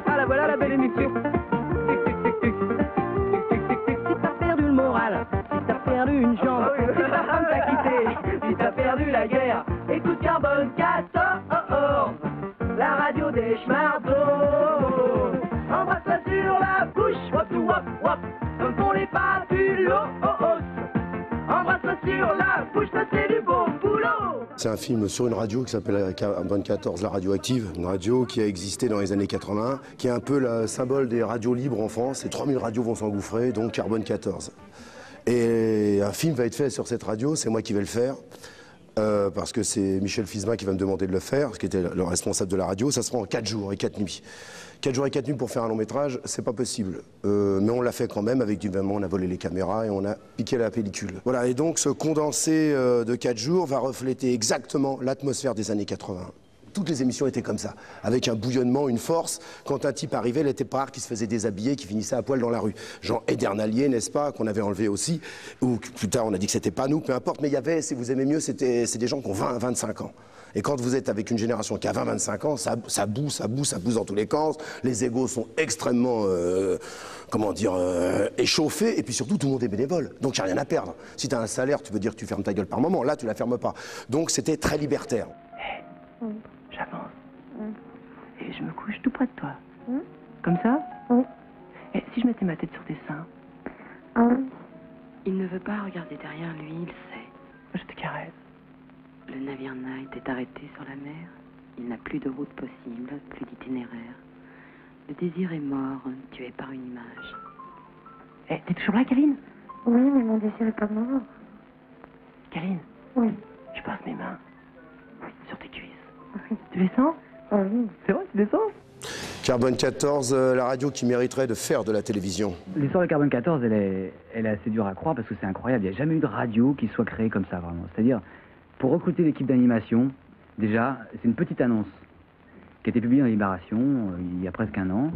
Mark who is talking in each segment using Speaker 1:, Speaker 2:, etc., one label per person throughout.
Speaker 1: Ah la voilà la belle émission. Si t'as perdu le moral, si t'as perdu une jambe, si ta femme t'a quitté, si t'as perdu la guerre, écoute Carbone 14, la radio des schmardos. Embrasse-la sur la bouche, wop wop wop, comme font les fabulos. Embrasse-la sur la bouche, ça c'est du bon boulot.
Speaker 2: C'est un film sur une radio qui s'appelle Carbone 14, la radioactive. Une radio qui a existé dans les années 80, qui est un peu le symbole des radios libres en France. Et 3000 radios vont s'engouffrer, donc Carbone 14. Et un film va être fait sur cette radio, c'est moi qui vais le faire. Parce que c'est Michel Fisma qui va me demander de le faire, qui était le responsable de la radio. Ça se fera en 4 jours et 4 nuits. 4 jours et 4 nuits pour faire un long métrage, c'est pas possible. Mais on l'a fait quand même avec du vêtement, on a volé les caméras et on a piqué la pellicule. Voilà, et donc ce condensé de 4 jours va refléter exactement l'atmosphère des années 80. Toutes les émissions étaient comme ça, avec un bouillonnement, une force. Quand un type arrivait, il n'était pas rare qu'il se faisait déshabiller, qu'il finissait à poil dans la rue. Jean Edernalier, n'est-ce pas, qu'on avait enlevé aussi, ou plus tard on a dit que c'était pas nous, peu importe, mais il y avait, si vous aimez mieux, c'est des gens qui ont 20 à 25 ans. Et quand vous êtes avec une génération qui a 20-25 ans, ça boue dans tous les camps, les égos sont extrêmement, échauffés, et puis surtout tout le monde est bénévole, donc il n'y a rien à perdre. Si tu as un salaire, tu veux dire que tu fermes ta gueule par moment, là tu la fermes pas. Donc c'était très libertaire.
Speaker 1: J'avance. Et je me couche tout près de toi. Comme ça. Et si je mettais ma tête sur tes seins.
Speaker 3: Il ne veut pas regarder derrière lui, il sait.
Speaker 1: Je te caresse.
Speaker 3: Le navire Night est arrêté sur la mer. Il n'a plus de route possible, plus d'itinéraire. Le désir est mort, tué par une image.
Speaker 1: Eh, t'es toujours là, Kaline?
Speaker 4: Oui, mais mon désir est pas mort.
Speaker 1: Kaline?
Speaker 4: Oui.
Speaker 1: Je passe mes mains sur tes cuisses.
Speaker 4: Oui.
Speaker 1: Tu les sens?
Speaker 4: Oui.
Speaker 1: C'est vrai, tu les sens?
Speaker 2: Carbone 14, la radio qui mériterait de faire de la télévision.
Speaker 5: L'histoire de Carbone 14, elle est assez dure à croire parce que c'est incroyable. Il n'y a jamais eu de radio qui soit créée comme ça, vraiment. C'est-à-dire, pour recruter l'équipe d'animation, déjà, c'est une petite annonce qui a été publiée dans Libération il y a presque 1 an.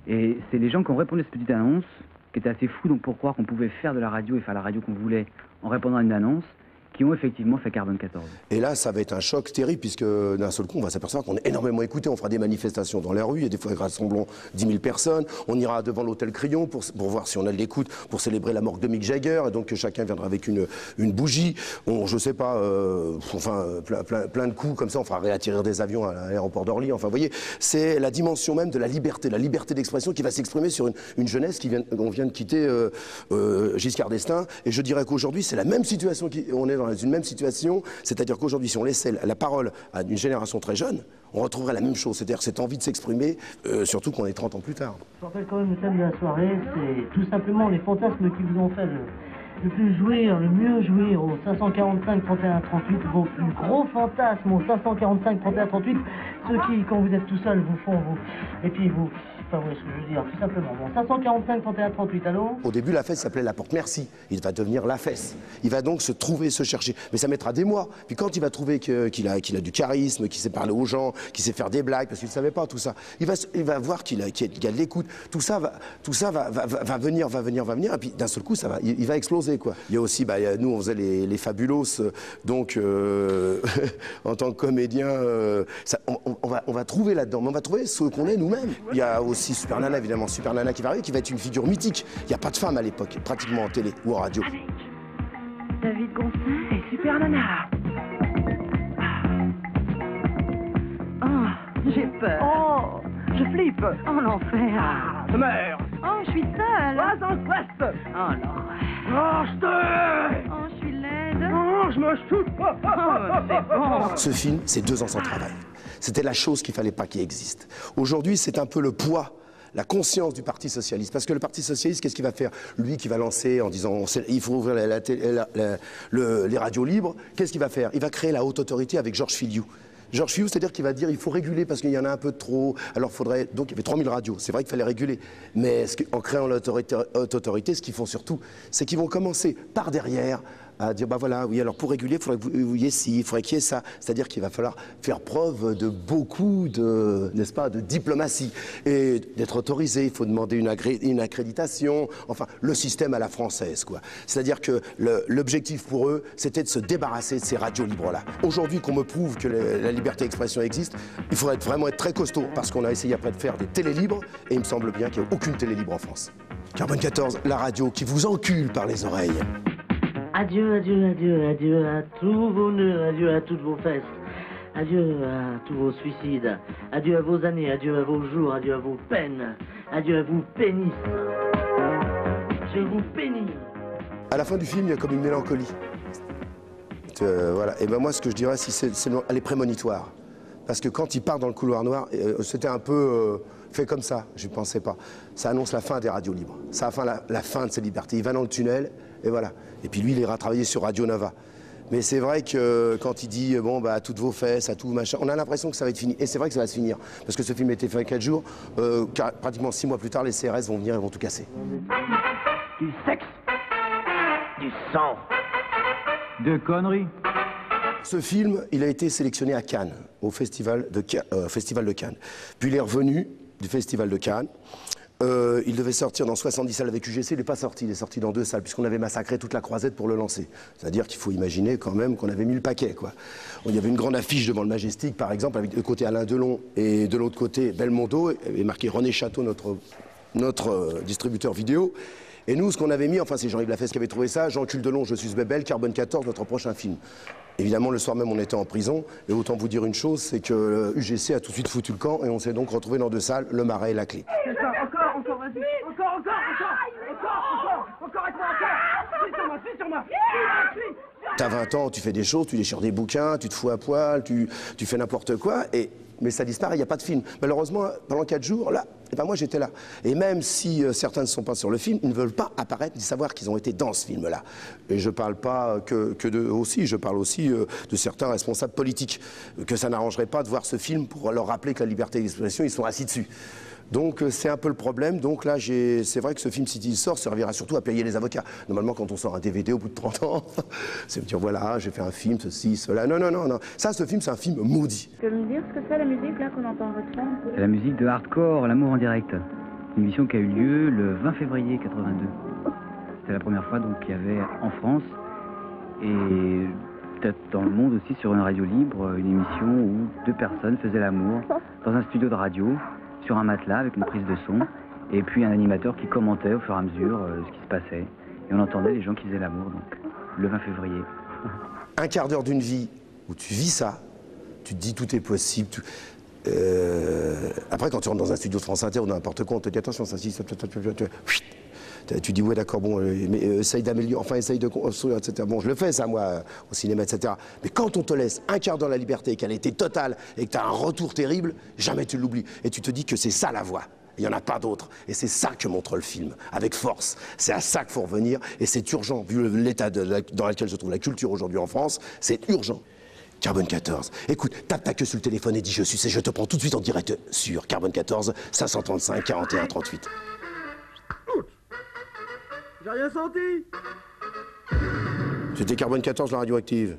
Speaker 5: Et c'est les gens qui ont répondu à cette petite annonce, qui étaient assez fous donc pour croire qu'on pouvait faire de la radio et faire la radio qu'on voulait en répondant à une annonce, qui ont effectivement fait Carbone 14.
Speaker 2: Et là, ça va être un choc terrible, puisque d'un seul coup, on va s'apercevoir qu'on est énormément écouté. On fera des manifestations dans la rue, il y a des fois, rassemblons 10 000 personnes. On ira devant l'hôtel Crillon pour voir si on a de l'écoute, pour célébrer la mort de Mick Jagger. Et donc, chacun viendra avec une bougie. Je sais pas, plein de coups, comme ça, on fera réatterrir des avions à l'aéroport d'Orly. Enfin, vous voyez, c'est la dimension même de la liberté d'expression qui va s'exprimer sur une jeunesse on vient de quitter Giscard d'Estaing. Et je dirais qu'aujourd'hui, c'est la même situation, on est dans une même situation, c'est-à-dire qu'aujourd'hui, si on laissait la parole à une génération très jeune, on retrouverait la même chose, c'est-à-dire cette envie de s'exprimer, surtout qu'on est 30 ans plus tard.
Speaker 6: Je rappelle quand même le thème de la soirée, c'est tout simplement les fantasmes qui vous ont fait le plus jouir, le mieux jouir au 545 31 38, vos plus gros fantasmes au 545 31 38, ceux qui, quand vous êtes tout seul, vous font vous... Et puis vous... Enfin, vous voyez ce que je veux dire, tout simplement. Bon, 545 31 38, allô?
Speaker 2: Au début, la fesse s'appelait la porte merci. Il va devenir la fesse. Il va donc se trouver, se chercher. Mais ça mettra des mois. Puis quand il va trouver qu'il a du charisme, qu'il sait parler aux gens, qu'il sait faire des blagues, parce qu'il ne savait pas tout ça, il va voir qu'il a de l'écoute. Tout ça va venir. Et puis d'un seul coup, il va exploser, quoi. Il y a aussi, nous, on faisait les Fabulos. Donc, en tant que comédien, on va trouver là-dedans. Mais on va trouver ce qu'on est nous-mêmes. Il y a aussi Super Nana, évidemment. Super Nana qui va arriver, qui va être une figure mythique. Il n'y a pas de femme à l'époque, pratiquement en télé ou en radio.
Speaker 1: Avec David Gonçalves et Super Nana. Oh, j'ai peur. Oh, je flippe. Oh, l'enfer. Ah, je meurs. Oh, je suis seule. Pas en stress. Oh, l'horreur. Oh, je te... Oh, je suis laide. Oh, je me shoot. Oh, c'est bon.
Speaker 2: Ce film, c'est 2 ans sans travail. C'était la chose qu'il ne fallait pas qu'il existe. Aujourd'hui, c'est un peu le poids, la conscience du Parti Socialiste. Parce que le Parti Socialiste, qu'est-ce qu'il va faire? Lui qui va lancer en disant il faut ouvrir les radios libres, qu'est-ce qu'il va faire? Il va créer la haute autorité avec Georges Filiou. Georges Filiou, c'est-à-dire qu'il va dire il faut réguler parce qu'il y en a un peu de trop. Alors faudrait. Donc il y avait 3000 radios. C'est vrai qu'il fallait réguler. Mais en créant la haute autorité, ce qu'ils font surtout, c'est qu'ils vont commencer par derrière à dire, bah voilà, oui, alors pour réguler, il faudrait que vous ayez ci, il faudrait qu'il y ait ça. C'est-à-dire qu'il va falloir faire preuve de beaucoup de, n'est-ce pas, de diplomatie et d'être autorisé. Il faut demander une accréditation, enfin, le système à la française, quoi. C'est-à-dire que l'objectif pour eux, c'était de se débarrasser de ces radios libres-là. Aujourd'hui, qu'on me prouve que la liberté d'expression existe, il faudrait vraiment être très costaud, parce qu'on a essayé après de faire des télés libres, et il me semble bien qu'il n'y a aucune télé libre en France. Carbone 14, la radio qui vous encule par les oreilles.
Speaker 6: Adieu, adieu, adieu, adieu à tous vos nœuds, adieu à toutes vos fesses. Adieu à tous vos suicides. Adieu à vos années, adieu à vos jours, adieu à vos peines. Adieu à vous pénis. Je vous pénis.
Speaker 2: À la fin du film, il y a comme une mélancolie. Voilà. Et ben moi, ce que je dirais, elle est prémonitoire. Parce que quand il part dans le couloir noir, c'était un peu fait comme ça, je ne pensais pas. Ça annonce la fin des radios libres. Ça annonce la fin de ses libertés. Il va dans le tunnel, et voilà. Et puis lui, il ira travailler sur Radio Nova. Mais c'est vrai que quand il dit, bon, bah, à toutes vos fesses, à tout machin, on a l'impression que ça va être fini. Et c'est vrai que ça va se finir. Parce que ce film a été fait en 4 jours. Pratiquement 6 mois plus tard, les CRS vont venir et vont tout casser.
Speaker 7: Du sexe, du sang, de conneries.
Speaker 2: Ce film, il a été sélectionné à Cannes, au Festival de Cannes. Puis il est revenu du Festival de Cannes. Il devait sortir dans 70 salles avec UGC, il n'est pas sorti, il est sorti dans 2 salles, puisqu'on avait massacré toute la croisette pour le lancer. C'est-à-dire qu'il faut imaginer quand même qu'on avait mis le paquet, quoi. Il y avait une grande affiche devant le Majestic, par exemple, avec de côté Alain Delon et de l'autre côté Belmondo, et marqué René Château, notre distributeur vidéo. Et nous, ce qu'on avait mis, enfin c'est Jean-Yves Lafesse qui avait trouvé ça, Jean-Cul Delon, Je suis Bébel, Carbone 14, notre prochain film. Évidemment, le soir même, on était en prison, et autant vous dire une chose, c'est que UGC a tout de suite foutu le camp, et on s'est donc retrouvé dans 2 salles, Le Marais et La Clé.
Speaker 1: C'est ça, encore, vas-y. Encore, suis sur moi.
Speaker 2: T'as 20 ans, tu fais des choses, tu déchires des bouquins, tu te fous à poil, tu fais n'importe quoi, mais ça disparaît, il n'y a pas de film. Malheureusement, pendant 4 jours, là, eh ben moi j'étais là. Et même si certains ne sont pas sur le film, ils ne veulent pas apparaître ni savoir qu'ils ont été dans ce film-là. Et je ne parle pas que d'eux aussi, je parle aussi de certains responsables politiques, que ça n'arrangerait pas de voir ce film pour leur rappeler que la liberté d'expression, ils sont assis dessus. Donc c'est un peu le problème. Donc là, c'est vrai que ce film, si il sort, servira surtout à payer les avocats. Normalement, quand on sort un DVD au bout de 30 ans, c'est me dire, voilà, j'ai fait un film, ceci, cela. Non. Ça, ce film, c'est un film maudit.
Speaker 4: Tu peux me dire ce que c'est la musique là qu'on entend en votre fond?
Speaker 5: C'est la musique de Hardcore, L'amour en direct. Une émission qui a eu lieu le 20 février 82. C'était la première fois donc qu'il y avait en France et peut-être dans le monde aussi sur une radio libre, une émission où 2 personnes faisaient l'amour dans un studio de radio, sur un matelas avec une prise de son, et puis un animateur qui commentait au fur et à mesure ce qui se passait. Et on entendait les gens qui faisaient l'amour, donc le 20 février.
Speaker 2: Un quart d'heure d'une vie où tu vis ça, tu te dis tout est possible. Après, quand tu rentres dans un studio de France Inter ou n'importe quoi, on te dit attention, ça, tu dis ouais d'accord, bon, mais essaye d'améliorer, enfin essaye de construire, etc. Bon, je le fais ça moi au cinéma, etc. Mais quand on te laisse un quart d'heure la liberté, qu'elle était totale et que tu as un retour terrible, jamais tu l'oublies. Et tu te dis que c'est ça la voie. Il n'y en a pas d'autre. Et c'est ça que montre le film, avec force. C'est à ça qu'il faut revenir, et c'est urgent, vu l'état dans lequel se trouve la culture aujourd'hui en France, c'est urgent. Carbone 14. Écoute, tape ta queue sur le téléphone et dis je suis, et je te prends tout de suite en direct sur Carbone 14, 535 41 38.
Speaker 1: J'ai rien senti.
Speaker 2: C'était Carbone 14, la radioactive.